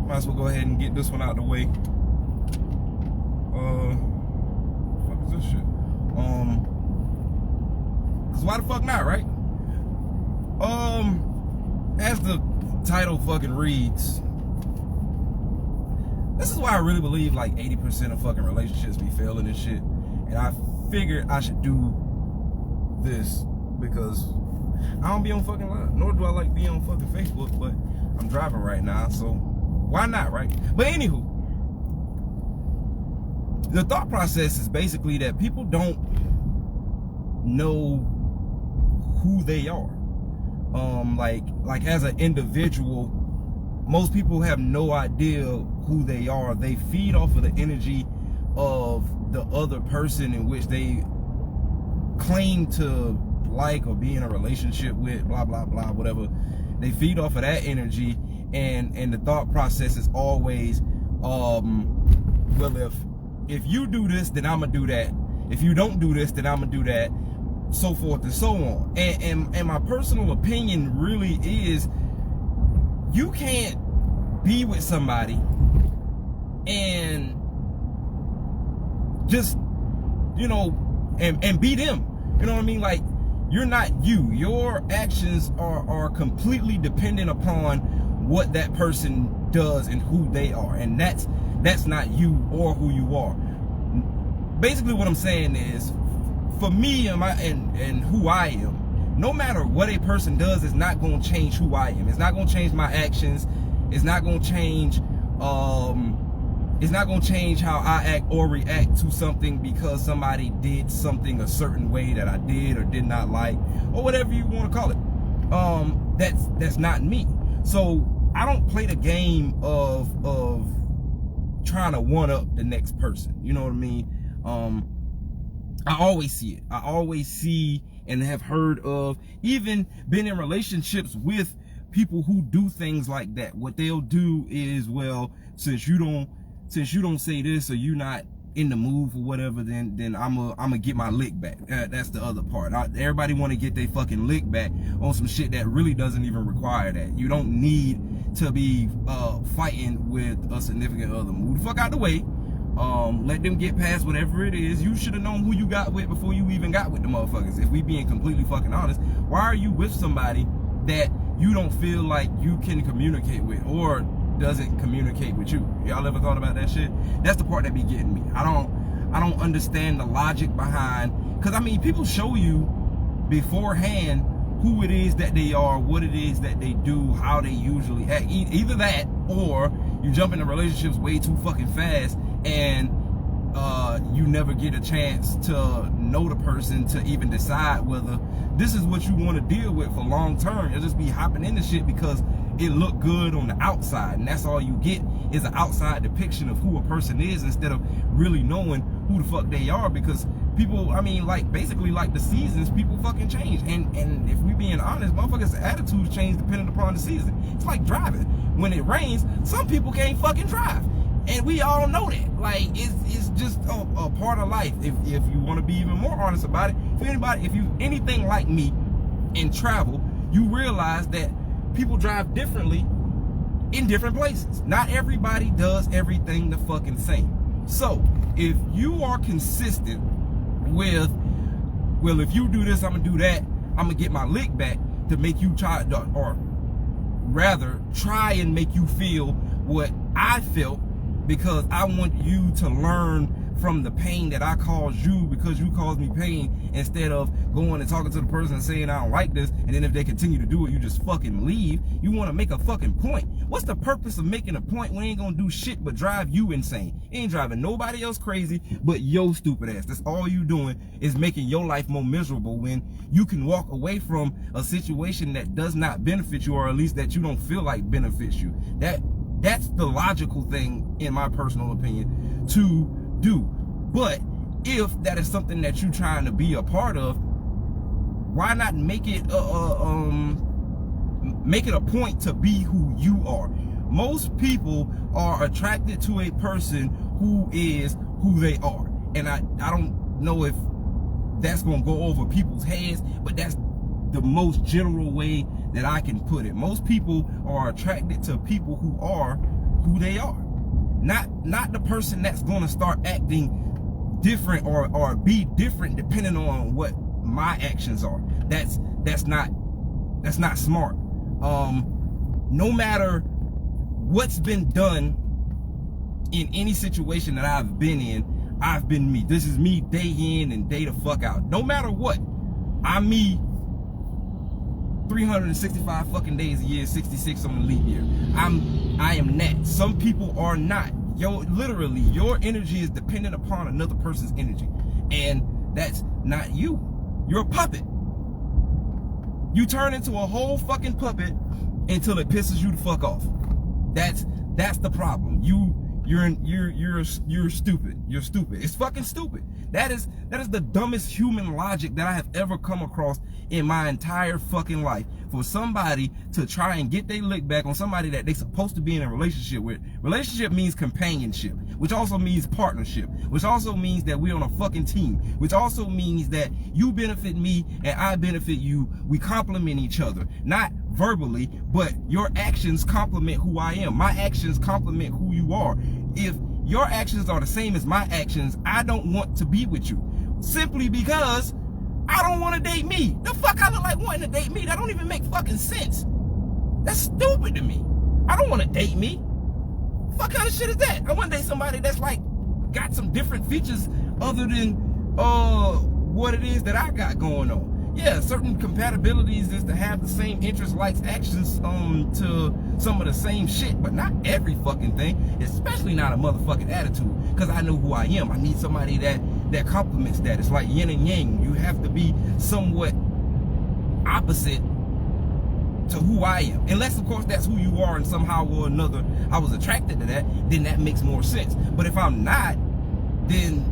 Might as well go ahead and get this one out the way. What is this shit? Cause why the fuck not, right? As the title fucking reads, this is why I really believe like 80% of fucking relationships be failing and shit. And I figured I should do this because I don't be on fucking live, nor do I like being on fucking Facebook, but I'm driving right now, so why not, right? But anywho, the thought process is basically that people don't know who they are. Like as an individual, most people have no idea who they are. They feed off of the energy of the other person in which they claim to like or be in a relationship with, blah blah blah, whatever. They feed off of that energy, and the thought process is always, well, if you do this, then I'm gonna do that. If you don't do this, then I'm gonna do that, so forth and so on. And my personal opinion really is, you can't be with somebody and just, you know, and be them. You know what I mean? Like, you're not you. Your actions are completely dependent upon what that person does and who they are. And that's not you or who you are. Basically what I'm saying is, for me and who I am, no matter what a person does, it's not going to change who I am. It's not going to change my actions. It's not going to change it's not going to change how I act or react to something because somebody did something a certain way that I did or did not like, or whatever you want to call it. That's not me. So I don't play the game of trying to one up the next person. You know what I mean? I always see it. I always see and have heard of, even been in relationships with people who do things like that. What they'll do is, well, since you don't say this, or you're not in the mood or whatever, then I'm gonna get my lick back. That's the other part. Everybody want to get their fucking lick back on some shit that really doesn't even require that. You don't need to be fighting with a significant other. Move the fuck out the way. Let them get past whatever it is. You should have known who you got with before you even got with the motherfuckers. If we being completely fucking honest, why are you with somebody that you don't feel like you can communicate with, or doesn't communicate with you? Y'all ever thought about that shit? That's the part that be getting me. I don't understand the logic behind, because I mean, people show you beforehand who it is that they are, what it is that they do, how they usually act. Either that, or you jump into relationships way too fucking fast, and you never get a chance to know the person to even decide whether this is what you want to deal with for long term. You'll just be hopping into shit because it looked good on the outside, and that's all you get is an outside depiction of who a person is, instead of really knowing who the fuck they are. Because people, I mean, like, basically like the seasons, people fucking change, and if we being honest, motherfuckers' attitudes change depending upon the season. It's like driving. When it rains, some people can't fucking drive, and we all know that. Like, it's just a part of life. If you want to be even more honest about it, if you anything like me and travel, you realize that people drive differently in different places. Not everybody does everything the fucking same. So if you are consistent with, well, if you do this, I'm gonna do that, I'm gonna get my lick back, to make you try, or rather try and make you feel what I felt, because I want you to learn from the pain that I caused you because you caused me pain, instead of going and talking to the person and saying I don't like this, and then if they continue to do it, you just fucking leave. You want to make a fucking point. What's the purpose of making a point when it ain't gonna do shit but drive you insane? It ain't driving nobody else crazy but your stupid ass. That's all you doing, is making your life more miserable, when you can walk away from a situation that does not benefit you, or at least that you don't feel like benefits you. That's the logical thing, in my personal opinion, to do. But if that is something that you're trying to be a part of, why not make it a point to be who you are? Most people are attracted to a person who is who they are, and I don't know if that's gonna go over people's heads, but that's the most general way that I can put it. Most people are attracted to people who are who they are. Not the person that's going to start acting different or be different depending on what my actions are. That's not smart. No matter what's been done in any situation that I've been in, I've been me. This is me day in and day the fuck out. No matter what, I'm me 365 fucking days a year, 66 on the leap year. I am that. Some people are not. Literally, your energy is dependent upon another person's energy. And that's not you. You're a puppet. You turn into a whole fucking puppet until it pisses you the fuck off. That's the problem. You're stupid. You're stupid. It's fucking stupid. That is the dumbest human logic that I have ever come across in my entire fucking life. For somebody to try and get their lick back on somebody that they're supposed to be in a relationship with. Relationship means companionship, which also means partnership, which also means that we're on a fucking team, which also means that you benefit me and I benefit you. We complement each other, not verbally, but your actions complement who I am. My actions complement who you are. If your actions are the same as my actions, I don't want to be with you. Simply because I don't want to date me. The fuck I look like wanting to date me? That don't even make fucking sense. That's stupid to me. I don't want to date me. What kind of shit is that? I want to date somebody that's like got some different features other than what it is that I got going on. Yeah, certain compatibilities is to have the same interests, likes, actions to some of the same shit, but not every fucking thing, especially not a motherfucking attitude, because I know who I am. I need somebody that complements that. It's like yin and yang. You have to be somewhat opposite to who I am. Unless, of course, that's who you are and somehow or another I was attracted to that, then that makes more sense. But if I'm not, then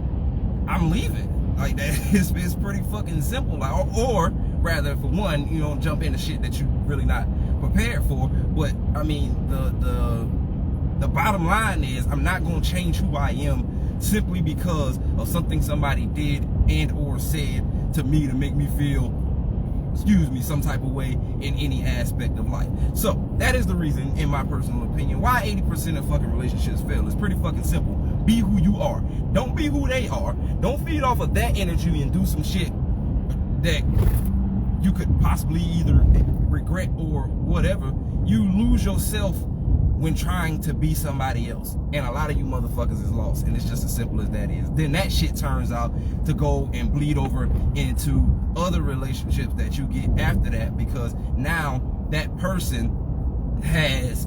I'm leaving. Like that, it's pretty fucking simple. Like, or rather, for one, you don't jump into shit that you're really not prepared for. But I mean, the bottom line is, I'm not gonna change who I am simply because of something somebody did and or said to me to make me feel, excuse me, some type of way in any aspect of life. So that is the reason, in my personal opinion, why 80% of fucking relationships fail. It's pretty fucking simple. Be who you are. Don't be who they are. Don't feed off of that energy and do some shit that you could possibly either regret or whatever. You lose yourself when trying to be somebody else. And a lot of you motherfuckers is lost. And it's just as simple as that is. Then that shit turns out to go and bleed over into other relationships that you get after that, because now that person has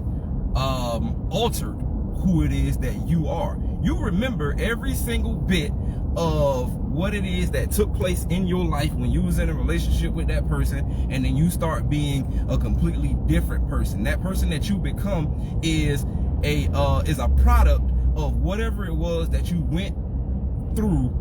altered who it is that you are. You remember every single bit of what it is that took place in your life when you was in a relationship with that person, and then you start being a completely different person. That person that you become is a product of whatever it was that you went through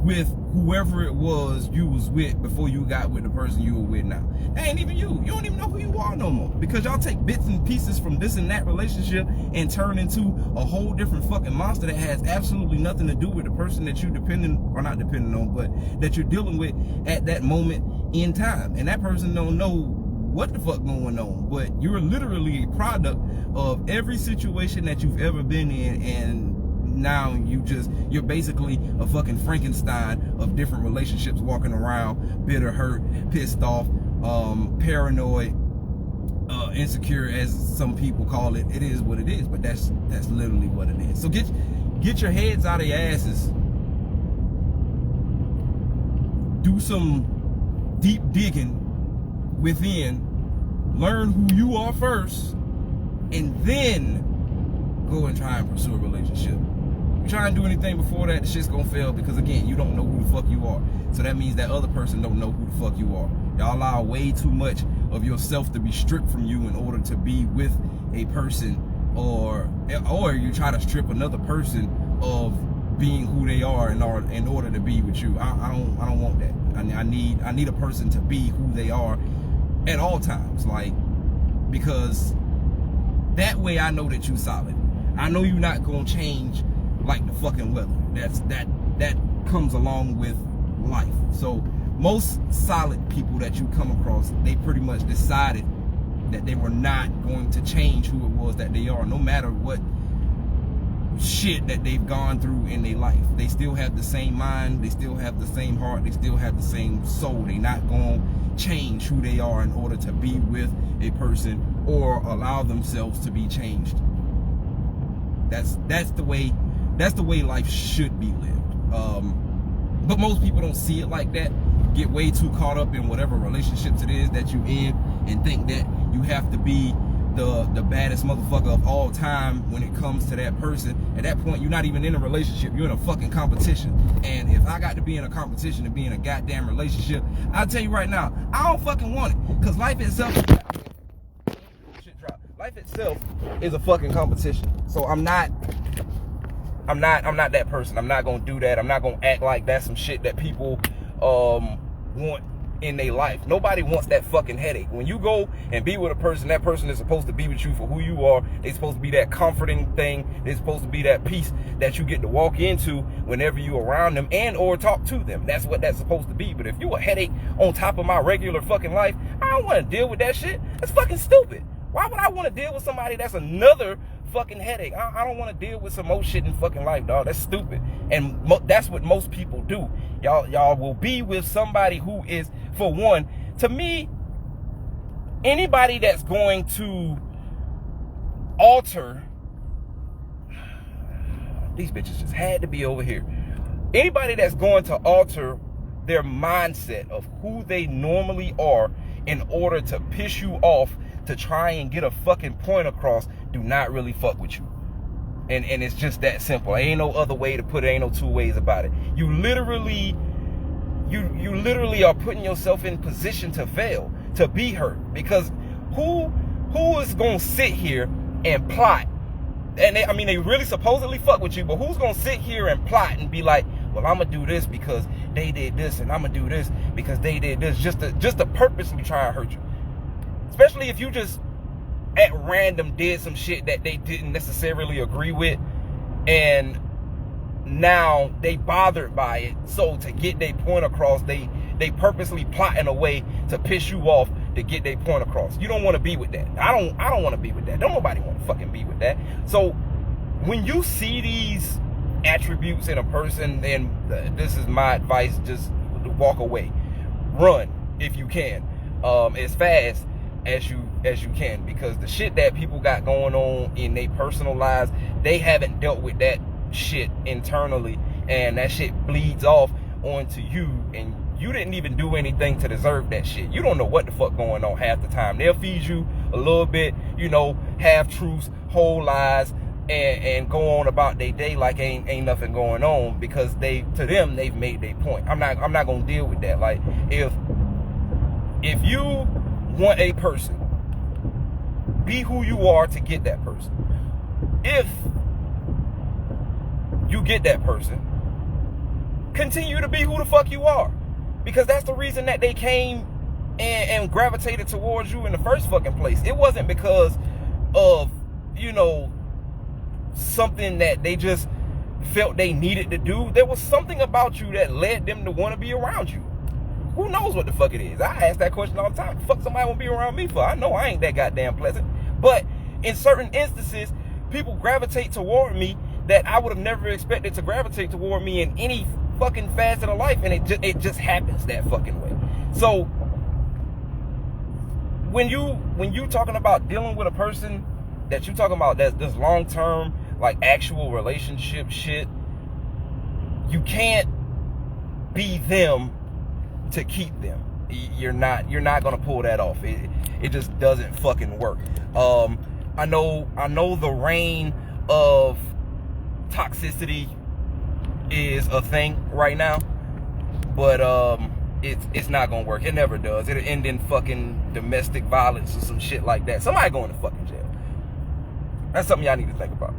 with whoever it was you was with before you got with the person you were with now. That ain't even you. You don't even know who you are no more, because y'all take bits and pieces from this and that relationship and turn into a whole different fucking monster that has absolutely nothing to do with the person that you not depending on, but that you're dealing with at that moment in time. And that person don't know what the fuck going on, but you're literally a product of every situation that you've ever been in, and now you're basically a fucking Frankenstein of different relationships, walking around bitter, hurt, pissed off, paranoid, insecure, as some people call it. It is what it is, but that's literally what it is. So get your heads out of your asses. Do some deep digging within. Learn who you are first, and then go and try and pursue a relationship. You try and do anything before that, the shit's gonna fail, because again, you don't know who the fuck you are. So that means that other person don't know who the fuck you are. Y'all allow way too much of yourself to be stripped from you in order to be with a person, or you try to strip another person of being who they are in order to be with you. I don't want that. I need a person to be who they are at all times, like, because that way I know that you solid. I know you're not gonna change like the fucking weather. That comes along with life. So most solid people that you come across, they pretty much decided that they were not going to change who it was that they are, no matter what shit that they've gone through in their life. They still have the same mind, they still have the same heart, they still have the same soul. They not gonna change who they are in order to be with a person or allow themselves to be changed. That's the way life should be lived. But most people don't see it like that. Get way too caught up in whatever relationships it is that you in, and think that you have to be the baddest motherfucker of all time when it comes to that person. At that point, you're not even in a relationship, you're in a fucking competition. And if I got to be in a competition and be in a goddamn relationship, I'll tell you right now, I don't fucking want it. Because life itself is a fucking competition. So I'm not that person. I'm not gonna do that. I'm not gonna act like that's some shit that people want in their life. Nobody wants that fucking headache. When you go and be with a person, that person is supposed to be with you for who you are. They're supposed to be that comforting thing. They're supposed to be that peace that you get to walk into whenever you're around them and or talk to them. That's what that's supposed to be. But if you're a headache on top of my regular fucking life, I don't want to deal with that shit. That's fucking stupid. Why would I want to deal with somebody that's another fucking headache? I don't want to deal with some more shit in fucking life, dog. That's stupid. And that's what most people do. Y'all will be with somebody who is, for one, to me, anybody that's going to alter, these bitches just had to be over here. Anybody that's going to alter their mindset of who they normally are in order to piss you off to try and get a fucking point across, do not really fuck with you. And it's just that simple. Ain't no other way to put it. Ain't no two ways about it. You literally are putting yourself in position to fail, to be hurt. Because who is gonna sit here and plot? And they really supposedly fuck with you, but who's gonna sit here and plot and be like, well, I'm gonna do this because they did this, and I'm gonna do this because they did this, just to purposely try and hurt you. Especially if you just at random did some shit that they didn't necessarily agree with, and now they bothered by it. So to get their point across, they purposely plot in a way to piss you off to get their point across. You don't want to be with that. I don't want to be with that. Don't nobody want to fucking be with that. So when you see these attributes in a person, and this is my advice, just walk away. Run if you can, as fast as you can, because the shit that people got going on in their personal lives, they haven't dealt with that shit internally, and that shit bleeds off onto you, and you didn't even do anything to deserve that shit. You don't know what the fuck going on half the time. They'll feed you a little bit, half truths, whole lies, and go on about their day like ain't nothing going on, because to them they've made their point. I'm not gonna deal with that. Like, if you want a person, be who you are to get that person. If you get that person, continue to be who the fuck you are, because that's the reason that they came and gravitated towards you in the first fucking place. It wasn't because of something that they just felt they needed to do. There was something about you that led them to want to be around you. Who knows what the fuck it is? I ask that question all the time. The fuck somebody want to be around me for? I know I ain't that goddamn pleasant. But in certain instances, people gravitate toward me that I would have never expected to gravitate toward me in any fucking facet of life, and it just happens that fucking way. So when you talking about dealing with a person that you talking about that's this long term, like actual relationship shit, you can't be them to keep them. You're not gonna pull that off. It just doesn't fucking work. I know the reign of toxicity is a thing right now, but it's not gonna work. It never does. It'll end in fucking domestic violence or some shit like that. Somebody going to fucking jail. That's something y'all need to think about.